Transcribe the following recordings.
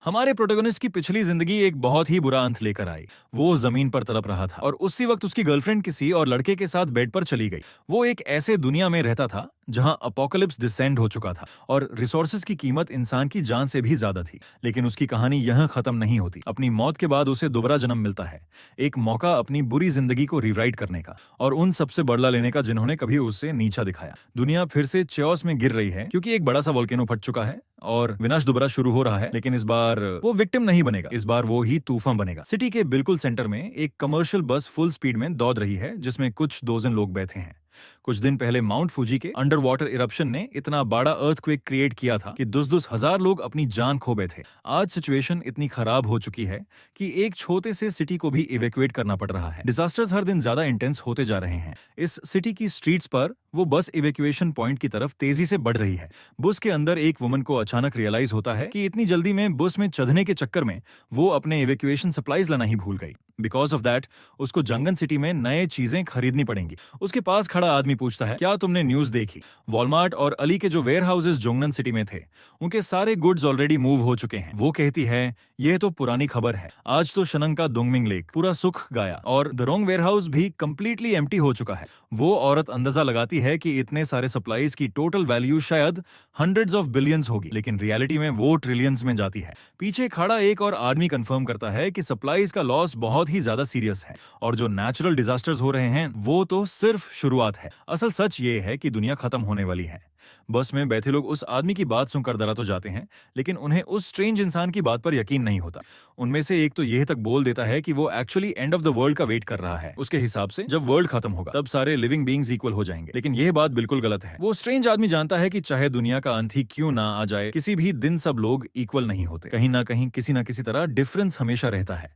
हमारे प्रोटोगनिस्ट की पिछली जिंदगी एक बहुत ही बुरा अंत लेकर आई। वो जमीन पर तड़प रहा था और उसी वक्त उसकी गर्लफ्रेंड किसी और लड़के के साथ बेड पर चली गई। वो एक ऐसे दुनिया में रहता था जहां अपोकलिप्स डिसेंड हो चुका था और रिसोर्सेज की कीमत इंसान की जान से भी ज्यादा थी। लेकिन उसकी कहानी यहां खत्म नहीं होती। अपनी मौत के बाद उसे दोबारा जन्म मिलता है, एक मौका अपनी बुरी जिंदगी को रिराइट करने का और उन सबसे बदला लेने का जिन्होंने कभी उसे नीचा दिखाया। दुनिया फिर से चेओस में गिर रही है क्योंकि एक बड़ा सा वोल्केनो फट चुका है और विनाश दोबारा शुरू हो रहा है। लेकिन इस बार वो विक्टिम नहीं बनेगा, इस बार वो ही तूफान बनेगा। सिटी के बिल्कुल सेंटर में एक कमर्शियल बस फुल स्पीड में दौड़ रही है जिसमें कुछ दोजन लोग बैठे हैं। कुछ दिन पहले माउंट फूजी के अंडर वाटर इरप्शन ने इतना बड़ा अर्थक्वेक क्रिएट किया था कि 10-10 हजार लोग अपनी जान खो बैठे। आज सिचुएशन इतनी खराब हो चुकी है कि एक छोटे से सिटी को भी इवैक्यूएट करना पड़ रहा है। डिजास्टर्स हर दिन ज्यादा इंटेंस होते जा रहे हैं। इस सिटी की स्ट्रीट्स पर वो बस इवैक्यूएशन पॉइंट की तरफ तेजी से बढ़ रही है। बस के अंदर एक वुमन को अचानक रियलाइज होता है कि इतनी जल्दी में बस में चढ़ने के चक्कर में वो अपने इवैक्यूएशन सप्लाईज लाना ही भूल गई। बिकॉज ऑफ दैट उसको जंगन सिटी में नए चीजें खरीदनी पड़ेंगी। उसके पास खड़ा आदमी पूछता है, क्या तुमने न्यूज देखी? वॉलमार्ट और अली के जो वेयर हाउसेज जोंगनन सिटी में थे, उनके सारे गुड्स ऑलरेडी मूव हो चुके हैं। वो कहती है, यह तो पुरानी खबर है। आज तो शनंग का दोंगमिंग लेक पूरा सुख गाया और दरोंग वेयर हाउस भी कंप्लीटली एम्प्टी हो चुका है। वो औरत अंदाजा लगाती है कि इतने सारे सप्लाईज की टोटल वैल्यू शायद हंड्रेड्स ऑफ बिलियंस होगी, लेकिन रियलिटी में वो ट्रिलियंस में जाती है। पीछे खड़ा एक और आदमी कंफर्म करता है कि सप्लाईज का लॉस बहुत ही ज्यादा सीरियस है और जो नेचुरल डिजास्टर्स हो रहे हैं वो तो सिर्फ शुरुआत है। असल सच ये है कि दुनिया खत्म होने वाली है। बस में बैठे लोग उस आदमी की बात सुनकर डरा तो जाते हैं, लेकिन उन्हें उस स्ट्रेंज इंसान की बात पर यकीन नहीं होता। उनमें से एक तो यह तक बोल देता है कि वो actually end of the world का वेट कर रहा है। उसके हिसाब से जब वर्ल्ड खत्म होगा तब सारे लिविंग बीइंग्स इक्वल हो जाएंगे। लेकिन यह बात बिल्कुल गलत है। वो स्ट्रेंज आदमी जानता है कि चाहे दुनिया का अंत ही क्यों ना आ जाए, किसी भी दिन सब लोग इक्वल नहीं होते। कहीं ना कहीं किसी ना किसी तरह डिफरेंस हमेशा रहता है।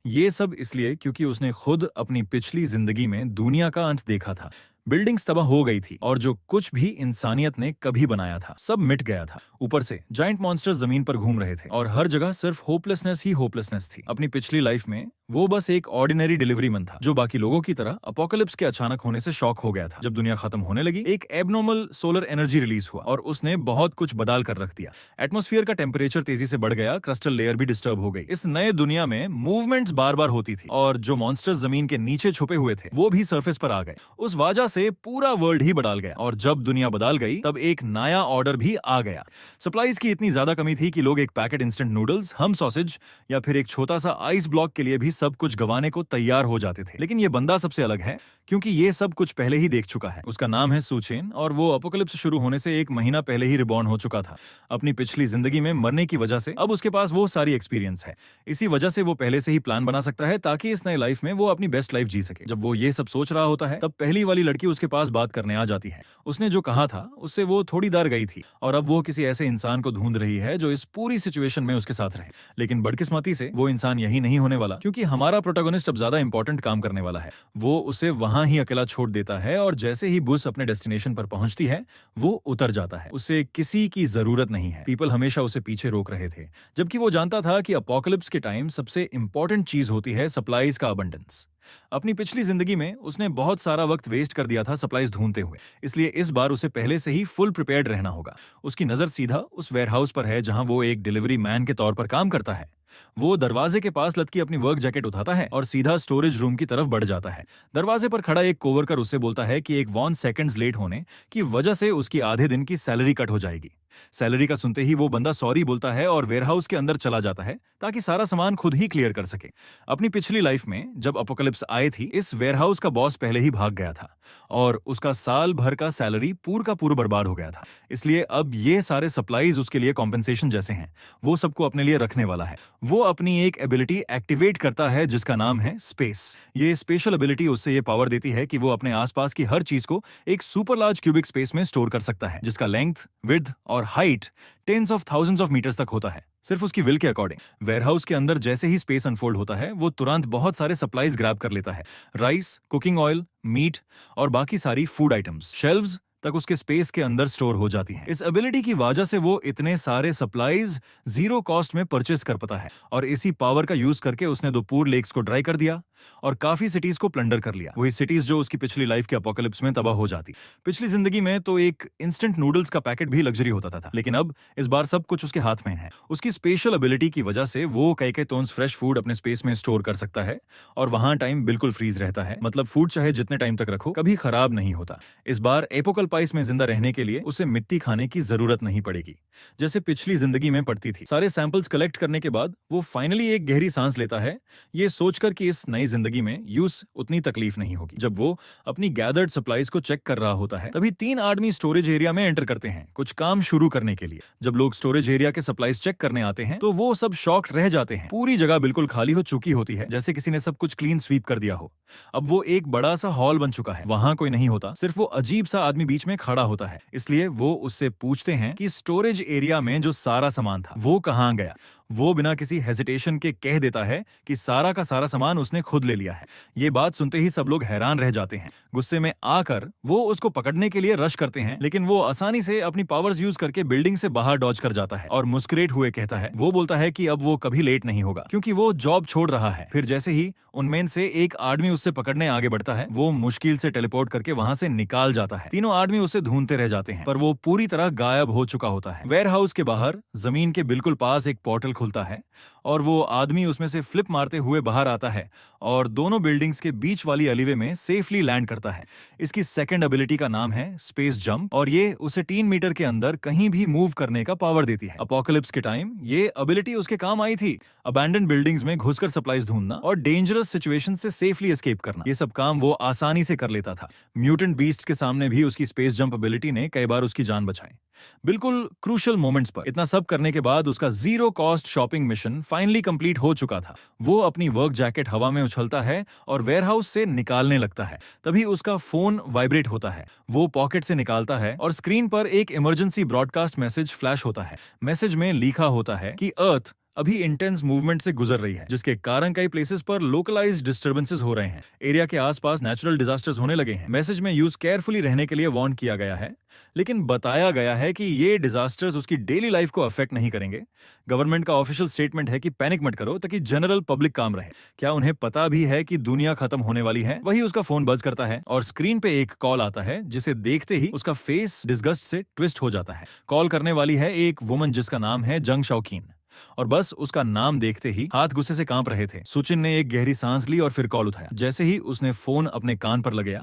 ये सब इसलिए क्योंकि उसने खुद अपनी पिछली जिंदगी में दुनिया का अंत देखा था। बिल्डिंग्स तबाह हो गई थी और जो कुछ भी इंसानियत ने कभी बनाया था सब मिट गया था। ऊपर से जायंट मॉन्स्टर्स जमीन पर घूम रहे थे और हर जगह सिर्फ होपलेसनेस ही होपलेसनेस थी। अपनी पिछली लाइफ में वो बस एक ऑर्डिनरी डिलीवरी मैन था जो बाकी लोगों की तरह अपोकलिप्स के अचानक होने से शॉक हो गया था। जब दुनिया खत्म होने लगी, एक एबनॉर्मल सोलर एनर्जी रिलीज हुआ और उसने बहुत कुछ बदल कर रख दिया। एटमॉस्फेयर का टेम्परेचर तेजी से बढ़ गया, क्रिस्टल लेयर भी डिस्टर्ब हो गई। इस नए दुनिया में मूवमेंट्स बार बार होती थी और जो मॉन्स्टर्स जमीन के नीचे छुपे हुए थे वो भी सरफेस पर आ गए। उस वजह से पूरा वर्ल्ड ही बदल गया और जब दुनिया बदल गई तब एक नया ऑर्डर भी आ गया। सप्लाईज की इतनी ज्यादा कमी थी कि लोग एक पैकेट इंस्टेंट नूडल्स, हम सॉसेज या फिर एक छोटा सा आइस ब्लॉक के लिए भी सब कुछ गंवाने को तैयार हो जाते थे। लेकिन ये बंदा सबसे अलग है क्योंकि ये सब कुछ पहले ही देख चुका है। उसका नाम है सुचेन और वो अपोकलिप्स शुरू होने से एक महीना पहले ही रिबॉर्न हो चुका था। अपनी पिछली जिंदगी में मरने की वजह से अब उसके पास वो सारी एक्सपीरियंस है। इसी वजह से वो पहले से ही प्लान बना सकता है ताकि इस नए लाइफ में वो अपनी बेस्ट लाइफ जी सके। जब वो ये सब सोच रहा होता है तब पहली वाली लड़की उसके पास बात करने आ जाती है। उसने जो कहा था उससे वो थोड़ी डर गई थी और अब वो किसी ऐसे इंसान को ढूंढ रही है जो इस पूरी सिचुएशन में उसके साथ रहे। लेकिन बदकिस्मती से वो इंसान यही नहीं होने वाला क्योंकि हमारा प्रोटोगनिस्ट अब ज्यादा इंपॉर्टेंट काम करने वाला है। वो उसे वहां ही अकेला छोड़ देता है और जैसे ही बस अपने डेस्टिनेशन पर पहुंचती है वो उतर जाता है। उसे किसी की जरूरत नहीं है। पीपल हमेशा उसे पीछे रोक रहे थे जबकि वो जानता था कि अपोकलिप्स के टाइम सबसे इंपॉर्टेंट चीज होती है सप्लाईज का अबंडेंस। अपनी पिछली जिंदगी में उसने बहुत सारा वक्त वेस्ट कर दिया था सप्लाईज ढूंढते हुए, इसलिए इस बार उसे पहले से ही फुल प्रिपेयर्ड रहना होगा। उसकी नजर सीधा उस वेयरहाउस पर है जहां वो एक डिलीवरी मैन के तौर पर काम करता है। वो दरवाजे के पास लटकी अपनी वर्क जैकेट उठाता है और सीधा स्टोरेज रूम की तरफ बढ़ जाता है। दरवाजे पर खड़ा एक कोवर्कर उससे बोलता है कि एक 1 सेकंड्स लेट होने की वजह से उसकी आधे दिन की सैलरी कट हो जाएगी। सैलरी का सुनते ही वो बंदा सॉरी बोलता है और वेयरहाउस के अंदर चला जाता है ताकि सारा सामान खुद ही क्लियर कर सके। अपनी पिछली लाइफ में जब अपोकलिप्स आए थी, इस वेयरहाउस का बॉस पहले ही भाग गया था और उसका साल भर का सैलरी पूरा का पूरा बर्बाद हो गया था। इसलिए अब ये सारे सप्लाईज उसके लिए कॉम्पेंसेशन जैसे हैं। वो सबको अपने लिए रखने वाला है। वो अपनी एक एबिलिटी एक्टिवेट करता है जिसका नाम है स्पेस। ये स्पेशल एबिलिटी उससे ये पावर देती है कि वो अपने आसपास की हर चीज को एक सुपर लार्ज क्यूबिक स्पेस में स्टोर कर सकता है जिसका लेंथ, विड्थ और height tens of thousands of meters तक होता है, सिर्फ उसकी विल के अकॉर्डिंग। वेयरहाउस के अंदर जैसे ही स्पेस अनफोल्ड होता है वो तुरंत बहुत सारे सप्लाईज ग्रैब कर लेता है। राइस, कुकिंग ऑयल, मीट और बाकी सारी फूड आइटम्स। शेल्व्स तक उसके स्पेस के अंदर स्टोर हो जाती हैं। इस एबिलिटी की वजह से वो इतने सारे सप्लाईज जीरो कॉस्ट में परचेस कर पाता है और इसी पावर का यूज करके उसने 2 पूर लेक्स को ड्राई कर दिया और काफी सिटीज को प्लंडर कर लिया। वही सिटीज जो उसकी पिछली लाइफ के अपोकलिप्स में तबाह हो जाती। पिछली जिंदगी में तो एक इंस्टेंट नूडल्स का पैकेट भी लग्जरी होता था, लेकिन अब इस बार सब कुछ उसके हाथ में है। उसकी स्पेशल एबिलिटी की वजह से वो कई टोन्स फ्रेश फूड अपने स्पेस में स्टोर कर सकता है और वहां टाइम बिल्कुल फ्रीज रहता है। मतलब फूड चाहे जितने टाइम तक रखो कभी खराब नहीं होता। इस बार एपोकलपाइस में जिंदा रहने के लिए उसे मिट्टी खाने की जरूरत नहीं पड़ेगी जैसे पिछली जिंदगी में पड़ती थी। सारे सैंपल्स कलेक्ट करने के बाद वो फाइनली एक गहरी सांस लेता है, ये सोचकर कि इस नई जिंदगी में यूज उतनी तकलीफ नहीं होगी। जब वो अपनी गैदर्ड सप्लाईज को चेक कर रहा होता है तभी 3 आदमी स्टोरेज एरिया में एंटर करते हैं कुछ काम शुरू करने के लिए। जब लोग स्टोरेज एरिया के सप्लाईज चेक करने आते हैं तो वो सब शॉक्ड रह जाते हैं। पूरी जगह बिल्कुल खाली हो चुकी होती है, जैसे किसी ने सब कुछ क्लीन स्वीप कर दिया हो। अब वो एक बड़ा सा हॉल बन चुका है, वहां कोई नहीं होता, सिर्फ वो अजीब सा आदमी बीच में खड़ा होता है। इसलिए वो उससे पूछते हैं कि स्टोरेज एरिया में जो सारा सामान था वो कहाँ गया। वो बिना किसी हेजिटेशन के कह देता है कि सारा का सारा सामान उसने खुद ले लिया है। ये बात सुनते ही सब लोग हैरान रह जाते हैं। गुस्से में आकर वो उसको पकड़ने के लिए रश करते हैं, लेकिन वो आसानी से अपनी पावर्स यूज करके बिल्डिंग से बाहर डॉज कर जाता है और मुस्कुराते हुए कहता है, वो बोलता है कि अब वो कभी लेट नहीं होगा क्योंकि वो जॉब छोड़ रहा है। फिर जैसे ही उनमें से एक आदमी उससे पकड़ने आगे बढ़ता है, वो मुश्किल से टेलीपोर्ट करके वहां से निकाल जाता है। तीनों आदमी उसे ढूंढते रह जाते हैं पर वो पूरी तरह गायब हो चुका होता है। वेयरहाउस के बाहर जमीन के बिल्कुल पास एक पोर्टल खुलता है और वो आदमी उसमें से फ्लिप मारते हुए बाहर आता है और दोनों बिल्डिंग्स के बीच वाली अलीवे में सेफली लैंड करता है। इसकी सेकंड एबिलिटी का नाम है स्पेस जंप और ये उसे 3 मीटर के अंदर कहीं भी मूव करने का पावर देती है। अपोकलिप्स के टाइम ये एबिलिटी उसके काम आई थी। अबैंडन बिल्डिंग्स में घुसकर सप्लाईज ढूंढना और डेंजरस सिचुएशन से सेफली एस्केप करना, ये सब काम वो आसानी से कर लेता था। म्यूटेंट बीस्ट के सामने भी उसकी स्पेस जंप एबिलिटी ने कई बार उसकी जान बचाई, बिल्कुल क्रूशियल मोमेंट्स पर। इतना सब करने के बाद उसका zero cost shopping mission finally complete हो चुका था। वो अपनी वर्क जैकेट हवा में उछलता है और वेयरहाउस से निकालने लगता है। तभी उसका फोन वाइब्रेट होता है। वो पॉकेट से निकालता है और स्क्रीन पर एक इमरजेंसी ब्रॉडकास्ट मैसेज फ्लैश होता है। मैसेज में लिखा होता है कि अर्थ अभी इंटेंस मूवमेंट से गुजर रही है, जिसके कारण कई प्लेसेस पर लोकलाइज्ड डिस्टर्बेंसेस हो रहे हैं। एरिया के आसपास नेचुरल डिजास्टर्स होने लगे हैं। मैसेज में यूज केयरफुली रहने के लिए वार्न किया गया है, लेकिन बताया गया है कि ये डिजास्टर्स उसकी डेली लाइफ को अफेक्ट नहीं करेंगे। गवर्नमेंट का ऑफिशियल स्टेटमेंट है कि पैनिक मत करो ताकि जनरल पब्लिक काम रहे। क्या उन्हें पता भी है कि दुनिया खत्म होने वाली है? वही उसका फोन बज करता है और स्क्रीन पे एक कॉल आता है, जिसे देखते ही उसका फेस डिस्गस्ट से ट्विस्ट हो जाता है। कॉल करने वाली है एक वुमन जिसका नाम है जंग शाओकीन और बस उसका नाम देखते ही हाथ गुस्से से कांप रहे थे। सुचिन ने एक गहरी सांस ली और फिर कॉल उठाया। जैसे ही उसने फोन अपने कान पर लगाया,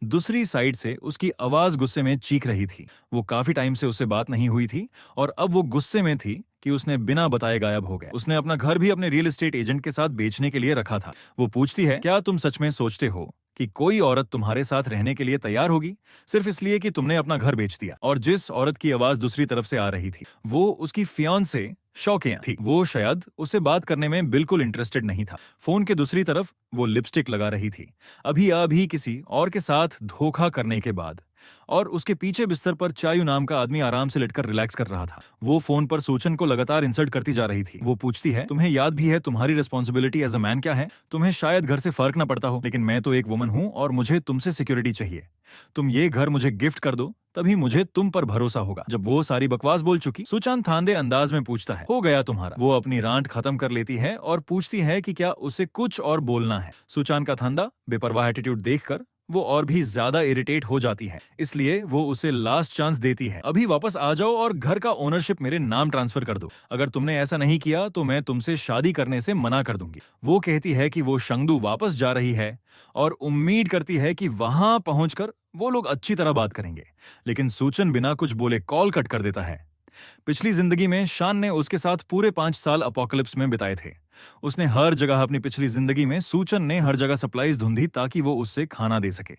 दूसरी साइड से उसकी आवाज गुस्से में चीख रही थी। वो काफी टाइम से उससे बात नहीं हुई थी और अब वो गुस्से में थी कि उसने बिना बताए गायब हो गया। उसने अपना घर भी अपने रियल एस्टेट एजेंट के साथ बेचने के लिए रखा था। वो पूछती है, क्या तुम सच में सोचते हो कि कोई औरत तुम्हारे साथ रहने के लिए तैयार होगी सिर्फ इसलिए कि तुमने अपना घर बेच दिया? और जिस औरत की आवाज दूसरी तरफ से आ रही थी वो उसकी फियांसे शौकिया थी। वो शायद उससे बात करने में बिल्कुल इंटरेस्टेड नहीं था। फोन के दूसरी तरफ वो लिपस्टिक लगा रही थी, अभी किसी और के साथ धोखा करने के बाद। और उसके पीछे बिस्तर पर चायू नाम का आदमी आराम से लेटकर रिलैक्स कर रहा था। वो फोन पर सूचन को लगातार इंसल्ट करती जा रही थी। वो पूछती है, तुम्हें याद भी है तुम्हारी रिस्पॉन्सिबिलिटी एज अ मैन क्या है? तुम्हें शायद घर से फर्क ना पड़ता हो, लेकिन मैं तो एक वुमन हूं और मुझे तुमसे सिक्योरिटी चाहिए। तुम ये घर मुझे गिफ्ट कर दो, तभी मुझे तुम पर भरोसा होगा। जब वो सारी बकवास बोल चुकी, सुचान थांदे अंदाज में पूछता है, हो गया तुम्हारा? वो अपनी रांट खत्म कर लेती है और पूछती है कि क्या उसे कुछ और बोलना है। सुचान का थांदा बेपरवाह एटीट्यूड देखकर वो और भी ज्यादा इरिटेट हो जाती है, इसलिए वो उसे लास्ट चांस देती है। अभी वापस आ जाओ और घर का ओनरशिप मेरे नाम ट्रांसफर कर दो। अगर तुमने ऐसा नहीं किया तो मैं तुमसे शादी करने से मना कर दूंगी। वो कहती है कि वो शंगदू वापस जा रही है और उम्मीद करती है कि वहां पहुंचकर वो लोग अच्छी तरह बात करेंगे, लेकिन सूचन बिना कुछ बोले कॉल कट कर देता है। पिछली जिंदगी में शान ने उसके साथ पूरे 5 साल अपोकलिप्स में बिताए थे। उसने हर जगह अपनी पिछली जिंदगी में सूचन ने हर जगह सप्लाईज ढूंढी ताकि वो उससे खाना दे सके।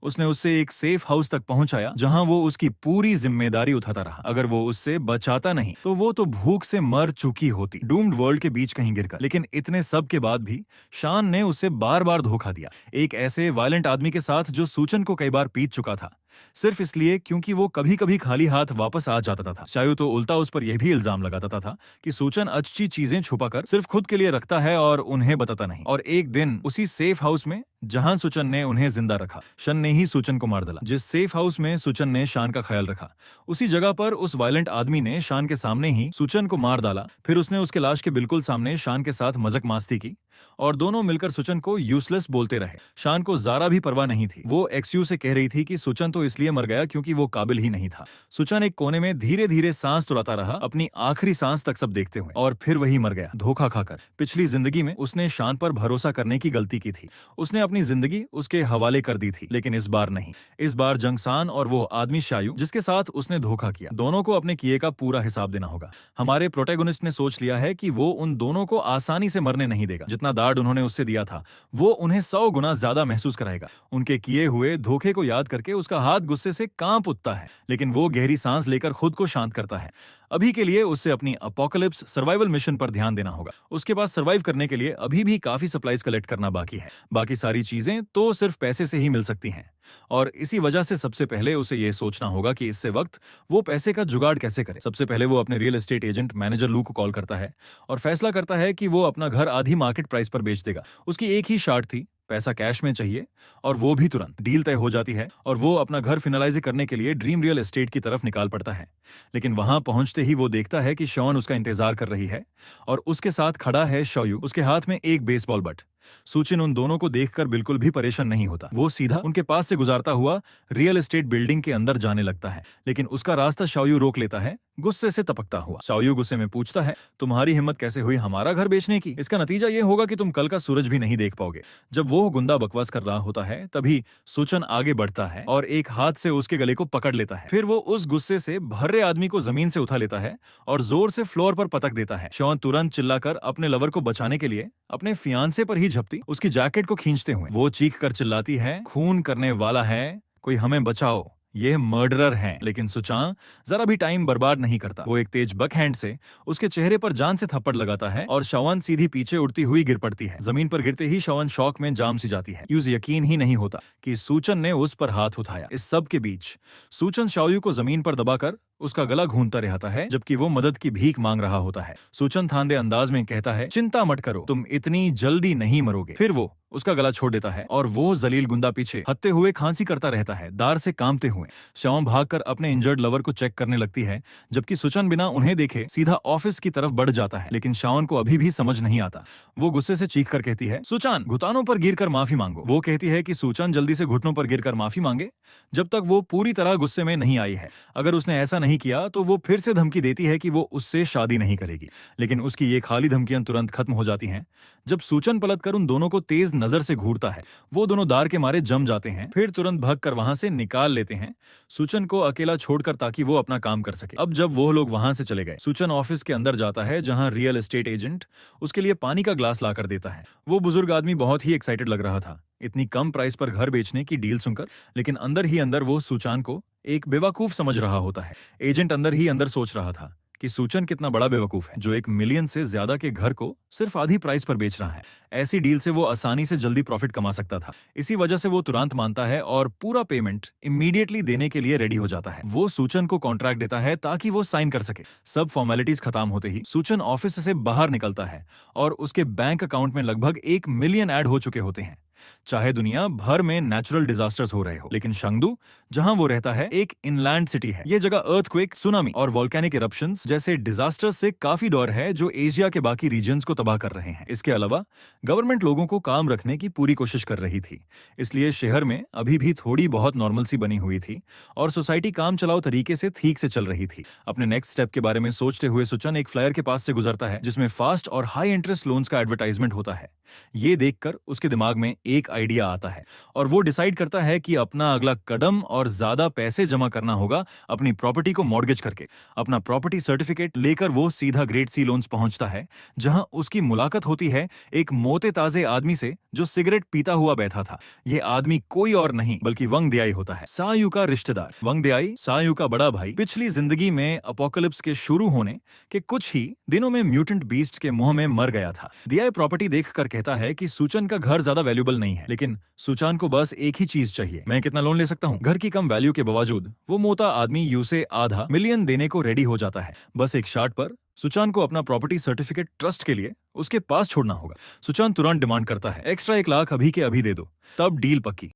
उसने उससे एक सेफ हाउस तक पहुंचाया जहां वो उसकी पूरी जिम्मेदारी उठाता रहा। अगर वो उससे बचाता नहीं तो वो तो भूख से मर चुकी होती, डूम्ड वर्ल्ड के बीच कहीं गिरकर। लेकिन इतने सब के बाद भी शान ने उसे बार बार धोखा दिया, एक ऐसे वायलेंट आदमी के साथ जो सूचन को कई बार पीट चुका था, सिर्फ इसलिए क्योंकि वो कभी कभी खाली हाथ वापस आ जाता था। शायद तो उल्टा उस पर यह भी इल्जाम लगाता था कि सूचन अच्छी चीजें छुपाकर सिर्फ खुद के लिए लिए रखता है और उन्हें बताता नहीं। और एक दिन उसी सेफ हाउस में जहां सुचन ने उन्हें जिंदा रखा, शन ने ही सुचन को मार डाला। जिस सेफ हाउस में सुचन ने शान का ख्याल रखा, उसी जगह पर उस वायलेंट आदमी ने शान के सामने ही सुचन को मार डाला। फिर उसने उसके लाश के बिल्कुल सामने शान के साथ मजाक मस्ती की और दोनों मिलकर सुचन को यूजलेस बोलते रहे। शान को जरा भी परवाह नहीं थी। वो एक्सयू से कह रही थी कि सुचन तो इसलिए मर गया क्योंकि वो काबिल ही नहीं था। सुचन एक कोने में धीरे धीरे सांस तुराता रहा, अपनी आखिरी सांस तक सब देखते हुए, और फिर वही मर गया, धोखा खाकर। पिछली जिंदगी में उसने शान पर भरोसा करने की गलती की थी। उसने अपनी जिंदगी उसके हवाले कर दी थी, लेकिन इस बार नहीं। इस बार जंगसान और वो आदमी शायू जिसके साथ उसने धोखा किया, दोनों को अपने किए का पूरा हिसाब देना होगा। हमारे प्रोटैगोनिस्ट ने सोच लिया है कि वो उन दोनों को आसानी से मरने नहीं देगा। जितना दार्ड उन्होंने उससे दिया था, वो उन्हें 100 गुना ज्यादा महसूस कराएगा। उनके किए हुए धोखे को याद करके उसका हाथ गुस्से से कांप उठता है, लेकिन वो गहरी सांस लेकर खुद को शांत करता है। अभी के लिए उसे अपनी अपोकलिप्स सर्वाइवल मिशन पर ध्यान देना होगा। उसके पास सर्वाइव करने के लिए अभी भी काफी सप्लाईज कलेक्ट करना बाकी है। बाकी सारी चीजें तो सिर्फ पैसे से ही मिल सकती हैं, और इसी वजह से सबसे पहले उसे यह सोचना होगा कि इससे वक्त वो पैसे का जुगाड़ कैसे करे। सबसे पहले वो अपने रियल एस्टेट एजेंट मैनेजर लू को कॉल करता है और फैसला करता है कि वो अपना घर आधी मार्केट प्राइस पर बेच देगा। उसकी एक ही शर्त थी, पैसा कैश में चाहिए, और वो भी तुरंत। डील तय हो जाती है और वो अपना घर फिनलाइज करने के लिए ड्रीम रियल एस्टेट की तरफ निकाल पड़ता है। लेकिन वहां पहुंचते ही वो देखता है कि शॉन उसका इंतजार कर रही है और उसके साथ खड़ा है शॉयू, उसके हाथ में एक बेसबॉल बट। सुचिन उन दोनों को देखकर बिल्कुल भी परेशान नहीं होता। वो सीधा उनके पास से गुजारता हुआ रियल एस्टेट बिल्डिंग के अंदर जाने लगता है, लेकिन उसका रास्ता शाओयू रोक लेता है, गुस्से से तपकता हुआ। शाओयू गुस्से में पूछता है, तुम्हारी हिम्मत कैसे हुई हमारा घर बेचने की? इसका नतीजा ये होगा कि तुम कल का सूरज भी नहीं देख पाओगे। जब वो गुंडा बकवास कर रहा होता है, तभी सुचन आगे बढ़ता है और एक हाथ से उसके गले को पकड़ लेता है। फिर वो उस गुस्से से भर्रे आदमी को जमीन से उठा लेता है और जोर से फ्लोर पर पटक देता है। शॉन तुरंत चिल्लाकर अपने लवर को बचाने के लिए अपने फियांसे पर ही झपटी उसकी जैकेट को खींचते हुए वो चीख कर चिल्लाती है, खून करने वाला है कोई, हमें बचाओ, ये मर्डरर हैं। लेकिन सुचां जरा भी टाइम बर्बाद नहीं करता। वो एक तेज बकहैंड से उसके चेहरे पर जान से थप्पड़ लगाता है और शवन सीधी पीछे उड़ती हुई गिर पड़ती है। जमीन पर गिरते ही शवन शॉक में जाम सी जाती है। यूं यकीन ही नहीं होता कि सूचन ने उस पर हाथ उठाया। इस सब के बीच सूचन शाओयू को जमीन पर दबाकर उसका गला घूंटता रहता है, जबकि वो मदद की भीख मांग रहा होता है। सूचन थांदे अंदाज में कहता है, चिंता मत करो, तुम इतनी जल्दी नहीं मरोगे। फिर वो उसका गला छोड़ देता है और वो जलील गुंडा पीछे हत्ते हुए खांसी करता रहता है, दार से कांपते हुए। शवम भागकर अपने इंजर्ड लवर को चेक करने लगती है, जबकि सुचन बिना उन्हें देखे सीधा ऑफिस की तरफ बढ़ जाता है। लेकिन शावन को अभी भी समझ नहीं आता। वो गुस्से से चीख कर कहती है, सुचन घुटनों पर गिरकर माफी मांगो। वो कहती है कि सुचन जल्दी से घुटनों पर गिरकर माफी मांगे, जब तक वो पूरी तरह गुस्से में नहीं आई है। अगर उसने ऐसा नहीं किया तो वो फिर से धमकी देती है कि वो उससे शादी नहीं करेगी। लेकिन उसकी ये खाली धमकियां तुरंत खत्म हो जाती हैं जब सूचन पलटकर उन दोनों को तेज नजर से घूरता है। वो दोनों दार के मारे जम जाते हैं, फिर तुरंत भागकर वहां से निकाल लेते हैं सूचन को अकेला छोड़कर, ताकि वो अपना काम कर सके। अब जब वो लोग वहां से चले गए, सूचन ऑफिस के अंदर जाता है जहां रियल एस्टेट एजेंट उसके लिए पानी का ग्लास लाकर देता है। वो बुजुर्ग आदमी बहुत ही एक्साइटेड लग रहा था इतनी कम प्राइस पर घर बेचने की डील सुनकर, लेकिन अंदर ही अंदर वो सूचन को एक बेवकूफ समझ रहा होता है। एजेंट अंदर ही अंदर सोच रहा था कि सूचन कितना बड़ा बेवकूफ है जो 1 मिलियन से ज्यादा के घर को सिर्फ आधी प्राइस पर बेच रहा है। ऐसी डील से वो आसानी से जल्दी प्रॉफिट कमा सकता था। इसी वजह से वो तुरंत मानता है और पूरा पेमेंट इमीडिएटली देने के लिए रेडी हो जाता है। वो सूचन को कॉन्ट्रैक्ट देता है ताकि वो साइन कर सके। सब फॉर्मेलिटीज खत्म होते ही सूचन ऑफिस से बाहर निकलता है और उसके बैंक अकाउंट में लगभग 1 मिलियन ऐड हो चुके होते हैं। चाहे दुनिया भर में नेचुरल डिजास्टर्स हो रहे हो, लेकिन शंगदू जहां वो रहता है एक इनलैंड सिटी है। ये जगह अर्थक्वेक, सुनामी और वोल्केनिक इरप्शंस जैसे डिजास्टर्स से काफी डर है जो एशिया के बाकी रीजन्स को तबाह कर रहे हैं। इसके अलावा गवर्नमेंट लोगों को काम रखने की पूरी कोशिश कर रही थी, इसलिए शहर में अभी भी थोड़ी बहुत नॉर्मल सी बनी हुई थी और सोसाइटी काम चलाओ तरीके से ठीक से चल रही थी। अपने नेक्स्ट स्टेप के बारे में सोचते हुए सुचन एक फ्लायर के पास से गुजरता है जिसमें फास्ट और हाई इंटरेस्ट लोन्स का एडवर्टाइजमेंट होता है। ये देखकर उसके दिमाग में एक आइडिया आता है और वो डिसाइड करता है कि अपना अगला कदम और ज्यादा पैसे जमा करना होगा अपनी प्रॉपर्टी को मॉर्गेज करके। अपना प्रॉपर्टी सर्टिफिकेट लेकर वो सीधा ग्रेट सी लोन्स पहुंचता है जहां उसकी मुलाकात होती है एक मोटे ताजे आदमी से जो सिगरेट पीता हुआ बैठा था। ये आदमी कोई और नहीं बल्कि वंग दियाई होता है, सायू का रिश्तेदार। वंग दियाई सायू का बड़ा भाई पिछली जिंदगी में अपोकलिप्स के शुरू होने के कुछ ही दिनों में म्यूटेंट बीस्ट के मुंह में मर गया था। दियाई प्रॉपर्टी देखकर कहता है कि सूचन का घर ज्यादा वैल्यूएबल नहीं है, लेकिन सुचान को बस एक ही चीज चाहिए। मैं कितना लोन ले सकता हूँ? घर की कम वैल्यू के बावजूद वो मोटा आदमी यू से आधा मिलियन देने को रेडी हो जाता है, बस एक शर्त पर सुचान को अपना प्रॉपर्टी सर्टिफिकेट ट्रस्ट के लिए उसके पास छोड़ना होगा। सुचान तुरंत डिमांड करता है, एक्स्ट्रा 1 लाख अभी के अभी दे दो। तब डील पक्की।